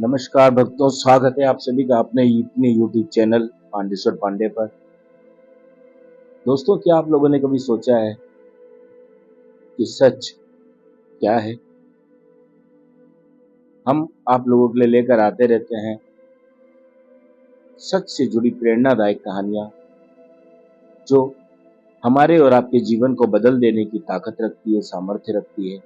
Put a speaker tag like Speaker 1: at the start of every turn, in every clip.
Speaker 1: नमस्कार भक्तों, स्वागत है आप सभी का अपने यूट्यूब चैनल पांडेश्वर पांडे पर। दोस्तों, क्या आप लोगों ने कभी सोचा है कि सच क्या है? हम आप लोगों के लिए लेकर आते रहते हैं सच से जुड़ी प्रेरणादायक कहानियां, जो हमारे और आपके जीवन को बदल देने की ताकत रखती है, सामर्थ्य रखती है।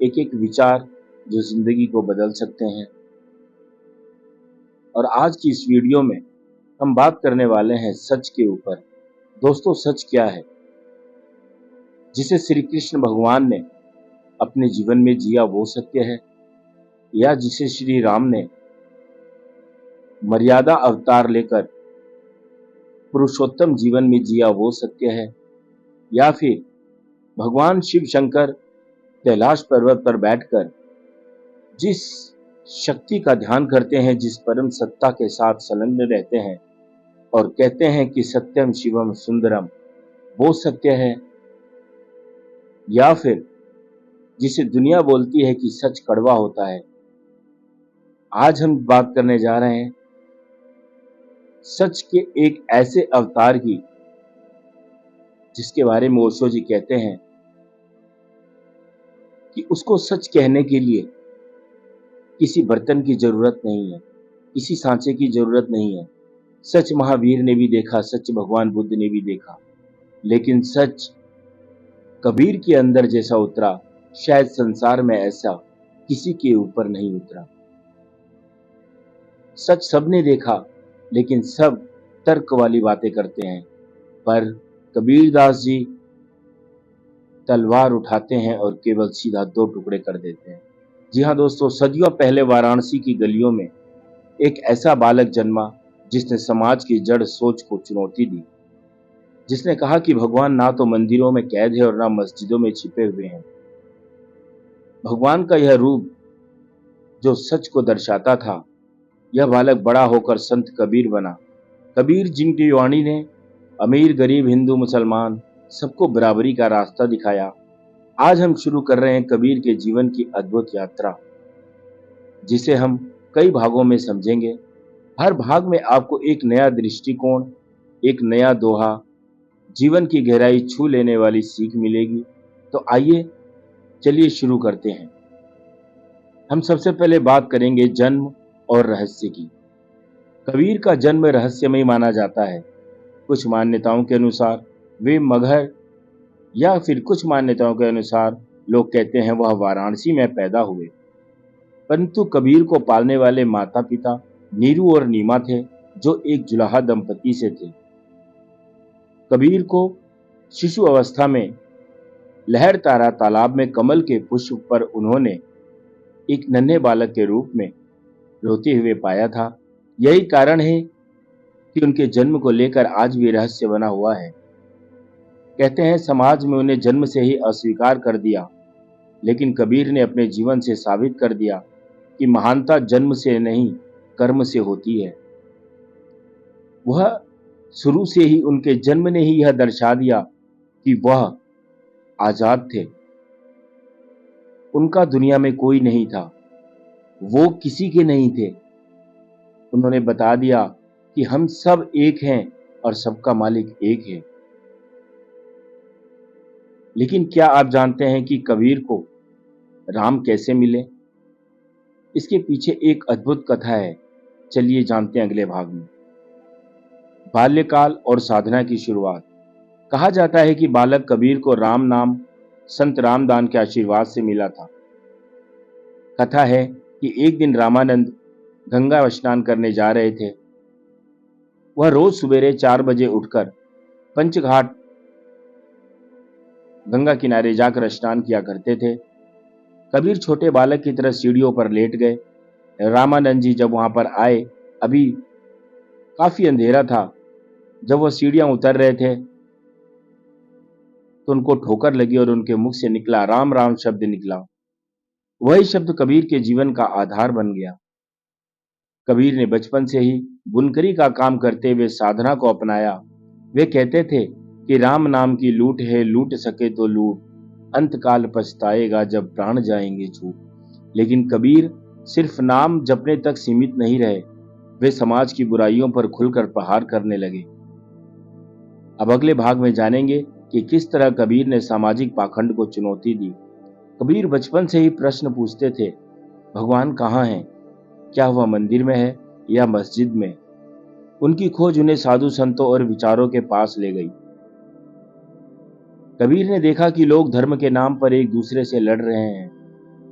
Speaker 1: एक एक विचार जो जिंदगी को बदल सकते हैं। और आज की इस वीडियो में हम बात करने वाले हैं सच के ऊपर। दोस्तों, सच क्या है जिसे श्री कृष्ण भगवान ने अपने जीवन में जिया, वो सत्य है? या जिसे श्री राम ने मर्यादा अवतार लेकर पुरुषोत्तम जीवन में जिया, वो सत्य है? या फिर भगवान शिव शंकर कैलाश पर्वत पर बैठकर जिस शक्ति का ध्यान करते हैं, जिस परम सत्ता के साथ संलग्न रहते हैं और कहते हैं कि सत्यम शिवम सुंदरम, वो सत्य है? या फिर जिसे दुनिया बोलती है कि सच कड़वा होता है? आज हम बात करने जा रहे हैं सच के एक ऐसे अवतार की जिसके बारे में ओशो जी कहते हैं कि उसको सच कहने के लिए किसी बर्तन की जरूरत नहीं है, किसी सांचे की जरूरत नहीं है। सच महावीर ने भी देखा, सच भगवान बुद्ध ने भी देखा, लेकिन सच कबीर के अंदर जैसा उतरा, शायद संसार में ऐसा किसी के ऊपर नहीं उतरा। सच सबने देखा, लेकिन सब तर्क वाली बातें करते हैं, पर कबीरदास जी तलवार उठाते हैं और केवल सीधा दो टुकड़े कर देते हैं। जी हाँ दोस्तों, सदियों पहले वाराणसी की गलियों में एक ऐसा बालक जन्मा जिसने समाज की जड़ सोच को चुनौती दी, जिसने कहा कि भगवान ना तो मंदिरों में कैद है और ना मस्जिदों में छिपे हुए हैं। भगवान का यह रूप जो सच को दर्शाता था, यह बालक बड़ा होकर संत कबीर बना। कबीर जिनकी वाणी ने अमीर गरीब हिंदू मुसलमान सबको बराबरी का रास्ता दिखाया। आज हम शुरू कर रहे हैं कबीर के जीवन की अद्भुत यात्रा, जिसे हम कई भागों में समझेंगे। हर भाग में आपको एक नया दृष्टिकोण, एक नया दोहा, जीवन की गहराई छू लेने वाली सीख मिलेगी। तो आइए चलिए शुरू करते हैं। हम सबसे पहले बात करेंगे जन्म और रहस्य की। कबीर का जन्म रहस्यमय माना जाता है। कुछ मान्यताओं के अनुसार वे मगहर, या फिर कुछ मान्यताओं के अनुसार लोग कहते हैं वह वाराणसी में पैदा हुए। परंतु कबीर को पालने वाले माता पिता नीरू और नीमा थे, जो एक जुलाहा दंपति से थे। कबीर को शिशु अवस्था में लहर तारा तालाब में कमल के पुष्प पर उन्होंने एक नन्हे बालक के रूप में रोते हुए पाया था। यही कारण है कि उनके जन्म को लेकर आज भी रहस्य बना हुआ है। कहते हैं समाज में उन्हें जन्म से ही अस्वीकार कर दिया, लेकिन कबीर ने अपने जीवन से साबित कर दिया कि महानता जन्म से नहीं, कर्म से होती है। वह शुरू से ही, उनके जन्म ने ही यह दर्शा दिया कि वह आजाद थे। उनका दुनिया में कोई नहीं था, वो किसी के नहीं थे। उन्होंने बता दिया कि हम सब एक हैं और सबका मालिक एक है। लेकिन क्या आप जानते हैं कि कबीर को राम कैसे मिले? इसके पीछे एक अद्भुत कथा है। चलिए जानते हैं अगले भाग में। बाल्यकाल और साधना की शुरुआत। कहा जाता है कि बालक कबीर को राम नाम संत रामदान के आशीर्वाद से मिला था। कथा है कि एक दिन रामानंद गंगा स्नान करने जा रहे थे। वह रोज सवेरे 4 बजे उठकर पंचघाट गंगा किनारे जाकर स्नान किया करते थे। कबीर छोटे बालक की तरह सीढ़ियों पर लेट गए। रामानंद जी जब वहां पर आए, अभी काफी अंधेरा था। जब वह सीढ़ियां उतर रहे थे तो उनको ठोकर लगी और उनके मुख से निकला राम राम शब्द निकला। वही शब्द कबीर के जीवन का आधार बन गया। कबीर ने बचपन से ही बुनकरी का काम करते हुए साधना को अपनाया। वे कहते थे कि राम नाम की लूट है, लूट सके तो लूट, अंतकाल पछताएगा जब प्राण जाएंगे छूट। लेकिन कबीर सिर्फ नाम जपने तक सीमित नहीं रहे, वे समाज की बुराइयों पर खुलकर प्रहार करने लगे। अब अगले भाग में जानेंगे कि किस तरह कबीर ने सामाजिक पाखंड को चुनौती दी। कबीर बचपन से ही प्रश्न पूछते थे, भगवान कहाँ है? क्या वह मंदिर में है या मस्जिद में? उनकी खोज उन्हें साधु संतों और विचारों के पास ले गई। कबीर ने देखा कि लोग धर्म के नाम पर एक दूसरे से लड़ रहे हैं।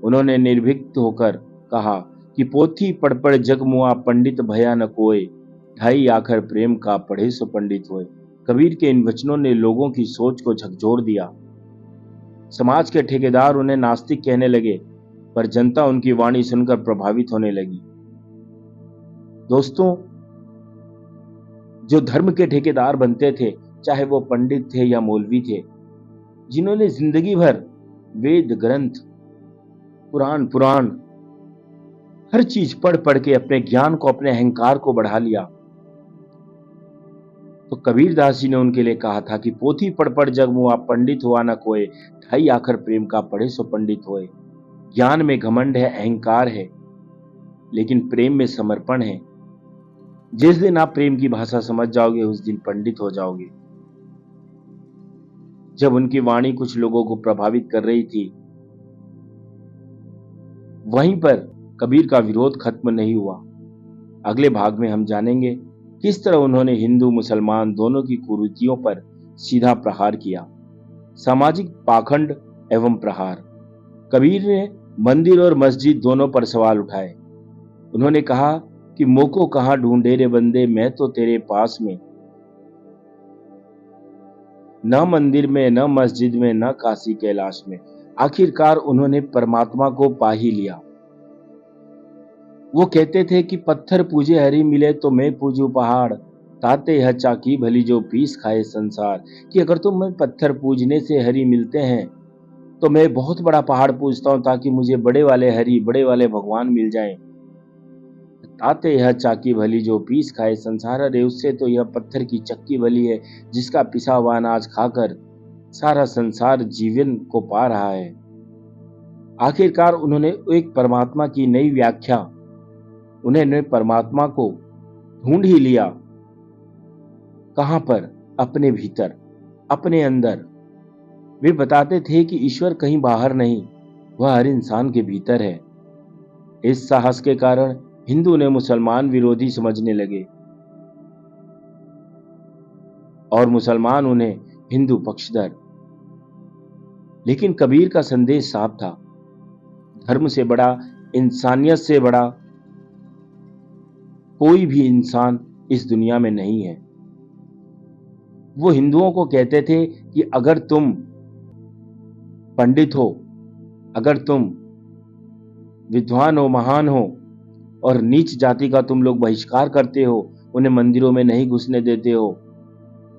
Speaker 1: उन्होंने निर्भीक होकर कहा कि पोथी पढ़ पढ़ जग मुआ, पंडित भया न कोय, ढाई आखर प्रेम का पढ़े सो पंडित होए। कबीर के इन वचनों ने लोगों की सोच को झकझोर दिया। समाज के ठेकेदार उन्हें नास्तिक कहने लगे, पर जनता उनकी वाणी सुनकर प्रभावित होने लगी। दोस्तों, जो धर्म के ठेकेदार बनते थे, चाहे वो पंडित थे या मौलवी थे, जिन्होंने जिंदगी भर वेद ग्रंथ, पुराण हर चीज पढ़ पढ़ के अपने ज्ञान को, अपने अहंकार को बढ़ा लिया, तो कबीर दास जी ने उनके लिए कहा था कि पोथी पढ़ पढ़ जग मुआ, पंडित हुआ न कोय, ढाई आखर प्रेम का पढ़े सो पंडित होए। ज्ञान में घमंड है, अहंकार है, लेकिन प्रेम में समर्पण है। जिस दिन आप प्रेम की भाषा समझ जाओगे, उस दिन पंडित हो जाओगे। जब उनकी वाणी कुछ लोगों को प्रभावित कर रही थी, वहीं पर कबीर का विरोध खत्म नहीं हुआ। अगले भाग में हम जानेंगे किस तरह उन्होंने हिंदू मुसलमान दोनों की कुरीतियों पर सीधा प्रहार किया। सामाजिक पाखंड एवं प्रहार। कबीर ने मंदिर और मस्जिद दोनों पर सवाल उठाए। उन्होंने कहा कि मोको कहां ढूंढे रे बंदे, मैं तो तेरे पास में, न मंदिर में, न मस्जिद में, न काशी कैलाश में। आखिरकार उन्होंने परमात्मा को पा ही लिया। वो कहते थे कि पत्थर पूजे हरि मिले तो मैं पूजू पहाड़, ताते यह चाकी भली जो पीस खाए संसार। कि अगर तुम्हें पत्थर पूजने से हरि मिलते हैं तो मैं बहुत बड़ा पहाड़ पूजता हूं, ताकि मुझे बड़े वाले हरि, बड़े वाले भगवान मिल जाएं। ताते यह चाकी भली जो पीस खाए संसार। अरे उससे तो यह पत्थर की चक्की भली है, जिसका पिसा हुआ अनाज खाकर सारा संसार जीवन को पा रहा है। आखिरकार उन्होंने एक परमात्मा की नई व्याख्या, उन्होंने परमात्मा को ढूंढ ही लिया। कहां पर? अपने भीतर, अपने अंदर। वे बताते थे कि ईश्वर कहीं बाहर नहीं, वह हर इंसान के भीतर है। इस साहस के कारण हिंदू ने मुसलमान विरोधी समझने लगे और मुसलमान उन्हें हिंदू पक्षधर। लेकिन कबीर का संदेश साफ था, धर्म से बड़ा, इंसानियत से बड़ा कोई भी इंसान इस दुनिया में नहीं है। वो हिंदुओं को कहते थे कि अगर तुम पंडित हो, अगर तुम विद्वान हो, महान हो, और नीच जाति का तुम लोग बहिष्कार करते हो, उन्हें मंदिरों में नहीं घुसने देते हो,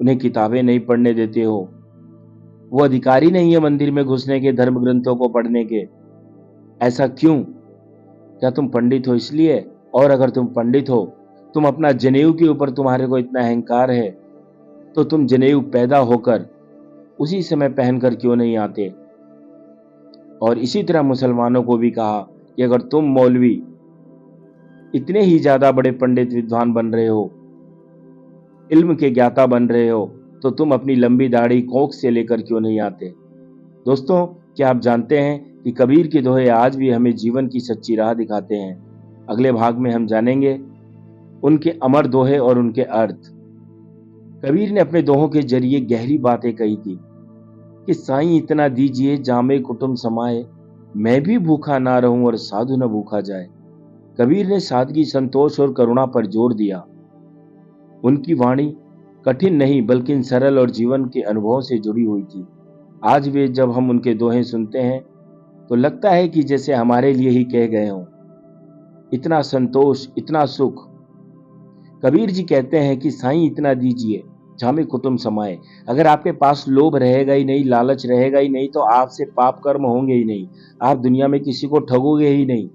Speaker 1: उन्हें किताबें नहीं पढ़ने देते हो, वो अधिकारी नहीं है मंदिर में घुसने के, धर्म ग्रंथों को पढ़ने के। ऐसा क्यों? क्या तुम पंडित हो इसलिए? और अगर तुम पंडित हो, तुम अपना जनेऊ के ऊपर तुम्हारे को इतना अहंकार है, तो तुम जनेऊ पैदा होकर उसी समय पहनकर क्यों नहीं आते? और इसी तरह मुसलमानों को भी कहा कि अगर तुम मौलवी इतने ही ज्यादा बड़े पंडित विद्वान बन रहे हो, इल्म के ज्ञाता बन रहे हो, तो तुम अपनी लंबी दाढ़ी कोख से लेकर क्यों नहीं आते? दोस्तों, क्या आप जानते हैं कि कबीर के दोहे आज भी हमें जीवन की सच्ची राह दिखाते हैं? अगले भाग में हम जानेंगे उनके अमर दोहे और उनके अर्थ। कबीर ने अपने दोहों के जरिए गहरी बातें कही थी कि साईं इतना दीजिए जामे कुटुंब समाए, मैं भी भूखा ना रहूं और साधु न भूखा जाए। कबीर ने सादगी, संतोष और करुणा पर जोर दिया। उनकी वाणी कठिन नहीं बल्कि सरल और जीवन के अनुभव से जुड़ी हुई थी। आज भी जब हम उनके दोहे सुनते हैं तो लगता है कि जैसे हमारे लिए ही कह गए हों। इतना संतोष, इतना सुख। कबीर जी कहते हैं कि साईं इतना दीजिए जामे कुटुंब समाए। अगर आपके पास लोभ रहेगा ही नहीं, लालच रहेगा ही नहीं, तो आपसे पाप कर्म होंगे ही नहीं, आप दुनिया में किसी को ठगोगे ही नहीं।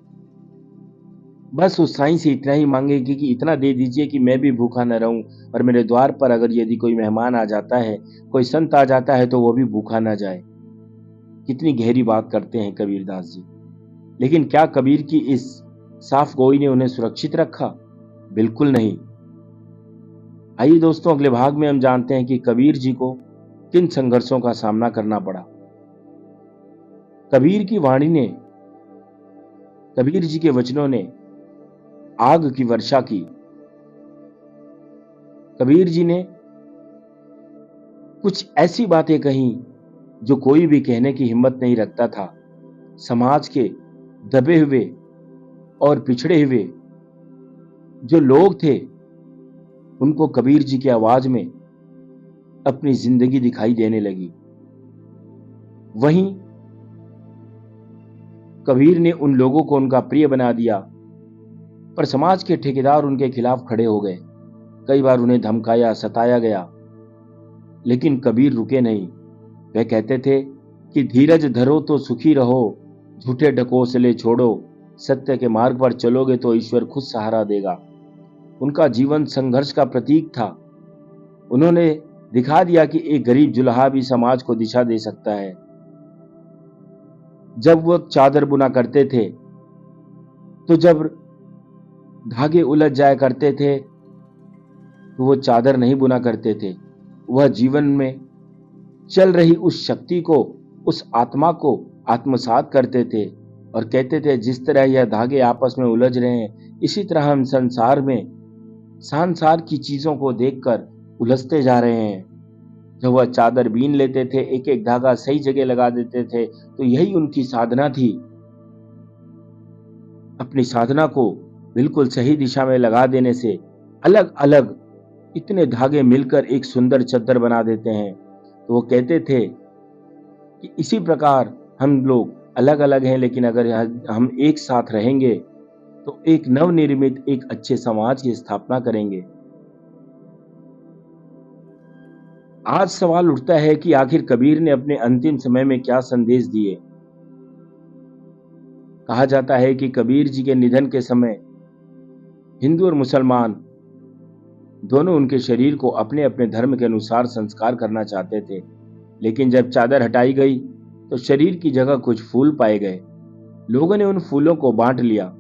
Speaker 1: बस उस साईं से इतना ही मांगेगी कि इतना दे दीजिए कि मैं भी भूखा न रहूं, और मेरे द्वार पर अगर यदि कोई मेहमान आ जाता है, कोई संत आ जाता है, तो वो भी भूखा न जाए। कितनी गहरी बात करते हैं कबीरदास जी। लेकिन क्या कबीर की इस साफ कोई ने उन्हें सुरक्षित रखा? बिल्कुल नहीं। आइए दोस्तों, अगले भाग में हम जानते हैं कि कबीर जी को किन संघर्षों का सामना करना पड़ा। कबीर की वाणी ने, कबीर जी के वचनों ने आग की वर्षा की। कबीर जी ने कुछ ऐसी बातें कही जो कोई भी कहने की हिम्मत नहीं रखता था। समाज के दबे हुए और पिछड़े हुए जो लोग थे, उनको कबीर जी की आवाज में अपनी जिंदगी दिखाई देने लगी। वहीं कबीर ने उन लोगों को उनका प्रिय बना दिया, पर समाज के ठेकेदार उनके खिलाफ खड़े हो गए। कई बार उन्हें धमकाया, सताया गया, लेकिन कबीर रुके नहीं। वे कहते थे कि धीरज धरो तो सुखी रहो, झूठे ढकोसले छोड़ो, सत्य के मार्ग पर चलोगे तो ईश्वर खुद सहारा देगा। उनका जीवन संघर्ष का प्रतीक था। उन्होंने दिखा दिया कि एक गरीब जुल्हा भी समाज को दिशा दे सकता है। जब वो चादर बुना करते थे, तो जब धागे उलझ जाया करते थे, तो वो चादर नहीं बुना करते थे। वह जीवन में चल रही उस शक्ति को, उस आत्मा को आत्मसात करते थे और कहते थे, जिस तरह यह धागे आपस में उलझ रहे हैं, इसी तरह हम संसार में सांसार की चीजों को देखकर उलझते जा रहे हैं। जब वह चादर बीन लेते थे, एक एक धागा सही जगह लगा देते थे, तो यही उनकी साधना थी। अपनी साधना को बिल्कुल सही दिशा में लगा देने से अलग अलग इतने धागे मिलकर एक सुंदर चद्दर बना देते हैं। तो वो कहते थे कि इसी प्रकार हम लोग अलग अलग हैं, लेकिन अगर हम एक साथ रहेंगे तो एक नवनिर्मित, एक अच्छे समाज की स्थापना करेंगे। आज सवाल उठता है कि आखिर कबीर ने अपने अंतिम समय में क्या संदेश दिए। कहा जाता है कि कबीर जी के निधन के समय हिंदू और मुसलमान दोनों उनके शरीर को अपने अपने धर्म के अनुसार संस्कार करना चाहते थे, लेकिन जब चादर हटाई गई तो शरीर की जगह कुछ फूल पाए गए। लोगों ने उन फूलों को बांट लिया।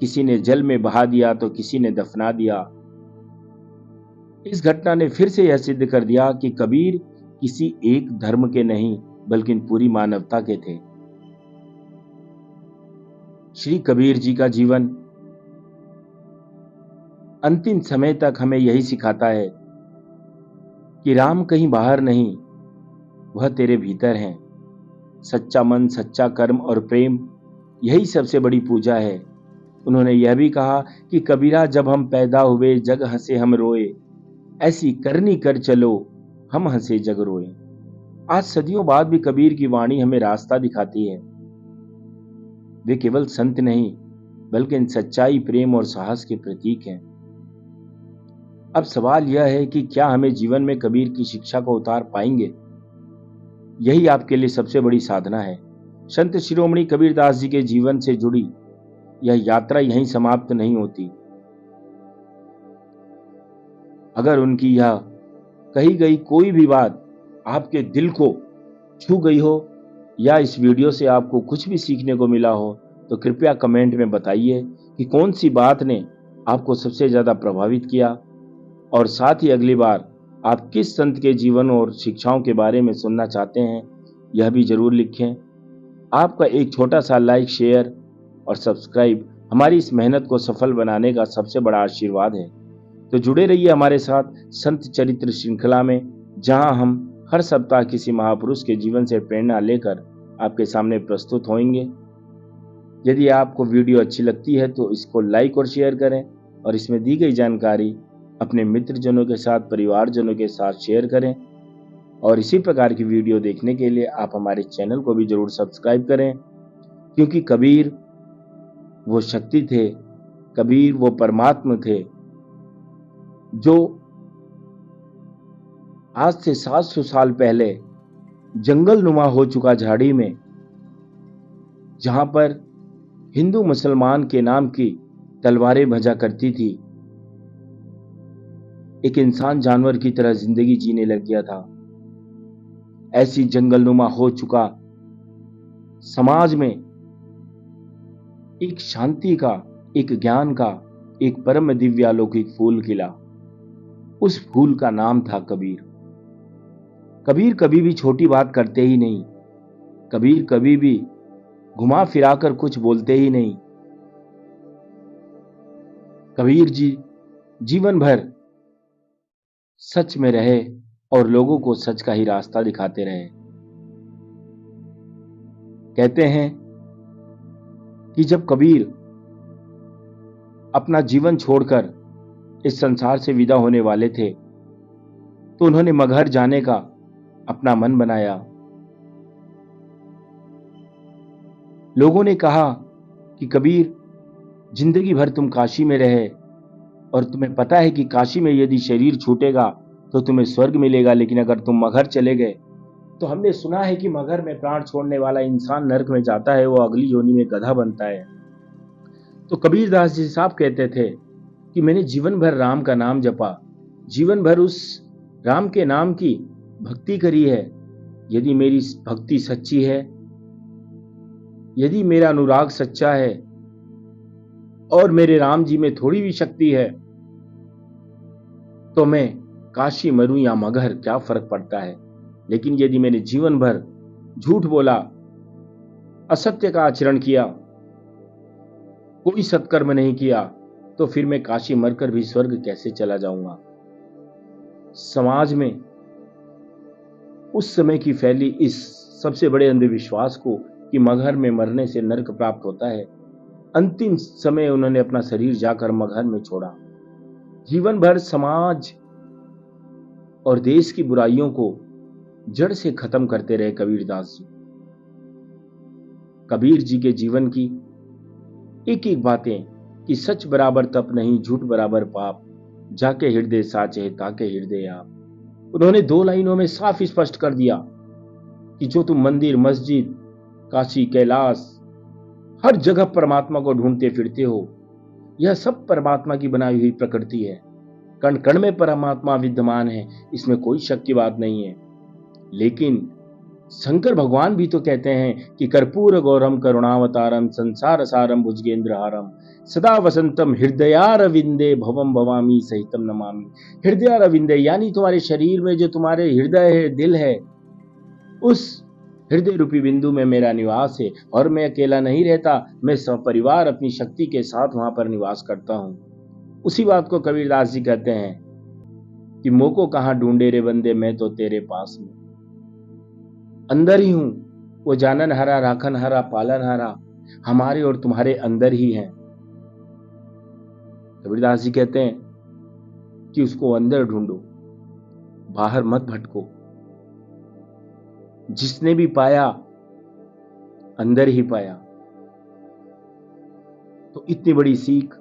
Speaker 1: किसी ने जल में बहा दिया तो किसी ने दफना दिया। इस घटना ने फिर से यह सिद्ध कर दिया कि कबीर किसी एक धर्म के नहीं, बल्कि पूरी मानवता के थे। श्री कबीर जी का जीवन अंतिम समय तक हमें यही सिखाता है कि राम कहीं बाहर नहीं, वह तेरे भीतर हैं। सच्चा मन, सच्चा कर्म और प्रेम, यही सबसे बड़ी पूजा है। उन्होंने यह भी कहा कि कबीरा, जब हम पैदा हुए जग हंसे हम रोए, ऐसी करनी कर चलो हम हंसे जग रोए। आज सदियों बाद भी कबीर की वाणी हमें रास्ता दिखाती है। वे केवल संत नहीं, बल्कि सच्चाई, प्रेम और साहस के प्रतीक हैं। अब सवाल यह है कि क्या हमें जीवन में कबीर की शिक्षा को उतार पाएंगे? यही आपके लिए सबसे बड़ी साधना है। संत शिरोमणि कबीरदास जी के जीवन से जुड़ी यह यात्रा यहीं समाप्त नहीं होती। अगर उनकी यह कही गई कोई भी बात आपके दिल को छू गई हो, या इस वीडियो से आपको कुछ भी सीखने को मिला हो, तो कृपया कमेंट में बताइए कि कौन सी बात ने आपको सबसे ज्यादा प्रभावित किया, और साथ ही अगली बार आप किस संत के जीवन और शिक्षाओं के बारे में सुनना चाहते हैं, यह भी जरूर लिखें। आपका एक छोटा सा लाइक, शेयर और सब्सक्राइब हमारी इस मेहनत को सफल बनाने का सबसे बड़ा आशीर्वाद है। तो जुड़े रहिए हमारे साथ संत चरित्र श्रृंखला में, जहां हम हर सप्ताह किसी महापुरुष के जीवन से प्रेरणा लेकर आपके सामने प्रस्तुत होंगे। यदि आपको वीडियो अच्छी लगती है तो इसको लाइक और शेयर करें, और इसमें दी गई जानकारी अपने मित्रजनों के साथ, परिवारजनों के साथ शेयर करें। और इसी प्रकार की वीडियो देखने के लिए आप हमारे चैनल को भी जरूर सब्सक्राइब करें, क्योंकि कबीर वो शक्ति थे, कबीर वो परमात्मा थे, जो आज से 700 साल पहले जंगल नुमा हो चुका झाड़ी में, जहां पर हिंदू मुसलमान के नाम की तलवारें भजा करती थी, एक इंसान जानवर की तरह जिंदगी जीने लग गया था। ऐसी जंगलनुमा हो चुका समाज में एक शांति का, एक ज्ञान का, एक परम दिव्य अलौकिक फूल खिला। उस फूल का नाम था कबीर। कबीर कभी भी छोटी बात करते ही नहीं, कबीर कभी भी घुमा फिराकर कुछ बोलते ही नहीं। कबीर जी जीवन भर सच में रहे और लोगों को सच का ही रास्ता दिखाते रहे। कहते हैं कि जब कबीर अपना जीवन छोड़कर इस संसार से विदा होने वाले थे तो उन्होंने मगहर जाने का अपना मन बनाया। लोगों ने कहा कि कबीर, जिंदगी भर तुम काशी में रहे और तुम्हें पता है कि काशी में यदि शरीर छूटेगा तो तुम्हें स्वर्ग मिलेगा, लेकिन अगर तुम मगहर चले गए तो हमने सुना है कि मगहर में प्राण छोड़ने वाला इंसान नरक में जाता है, वो अगली योनि में गधा बनता है। तो कबीरदास जी साहब कहते थे कि मैंने जीवन भर राम का नाम जपा, जीवन भर उस राम के नाम की भक्ति करी है। यदि मेरी भक्ति सच्ची है, यदि मेरा अनुराग सच्चा है और मेरे राम जी में थोड़ी भी शक्ति है, तो मैं काशी मरूं या मगहर, क्या फर्क पड़ता है। लेकिन यदि मैंने जीवन भर झूठ बोला, असत्य का आचरण किया, कोई सत्कर्म नहीं किया, तो फिर मैं काशी मरकर भी स्वर्ग कैसे चला जाऊंगा। समाज में उस समय की फैली इस सबसे बड़े अंधविश्वास को कि मगहर में मरने से नरक प्राप्त होता है, अंतिम समय उन्होंने अपना शरीर जाकर मगहर में छोड़ा। जीवन भर समाज और देश की बुराइयों को जड़ से खत्म करते रहे कबीरदास जी। कबीर जी के जीवन की एक एक बातें कि सच बराबर तप नहीं, झूठ बराबर पाप, जाके हृदय साचे ताके हृदय आप। उन्होंने 2 लाइनों में साफ स्पष्ट कर दिया कि जो तुम मंदिर, मस्जिद, काशी, कैलाश, हर जगह परमात्मा को ढूंढते फिरते हो, यह सब परमात्मा की बनाई हुई प्रकृति है। कण कण में परमात्मा विद्यमान है, इसमें कोई शक की बात नहीं है। लेकिन शंकर भगवान भी तो कहते हैं कि कर्पूर गौरम करुणावतारम संसार सारम भुजगेंद्रहारम सदा वसंतम हृदयारविंदे भवम भवामी सहितम नमामि। हृदयारविंदे यानी तुम्हारे शरीर में जो तुम्हारे हृदय है, दिल है, उस हृदय रूपी बिंदु में मेरा निवास है और मैं अकेला नहीं रहता, मैं सपरिवार अपनी शक्ति के साथ वहां पर निवास करता हूं। उसी बात को कबीरदास जी कहते हैं कि मोको कहां ढूंढे रे बंदे, मैं तो तेरे पास में अंदर ही हूं। वो जानन हारा, राखन हारा, पालन हारा हमारे और तुम्हारे अंदर ही है। कबीरदास जी कहते हैं कि उसको अंदर ढूंढो, बाहर मत भटको। जिसने भी पाया अंदर ही पाया। तो इतनी बड़ी सीख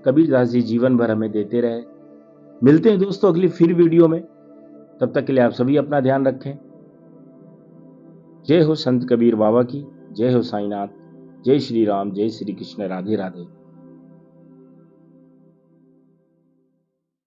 Speaker 1: कबीरदास जी जीवन भर हमें देते रहे। मिलते हैं दोस्तों अगली फिर वीडियो में, तब तक के लिए आप सभी अपना ध्यान रखें। जय हो संत कबीर बाबा की, जय हो साईनाथ, जय श्री राम, जय श्री कृष्ण, राधे राधे।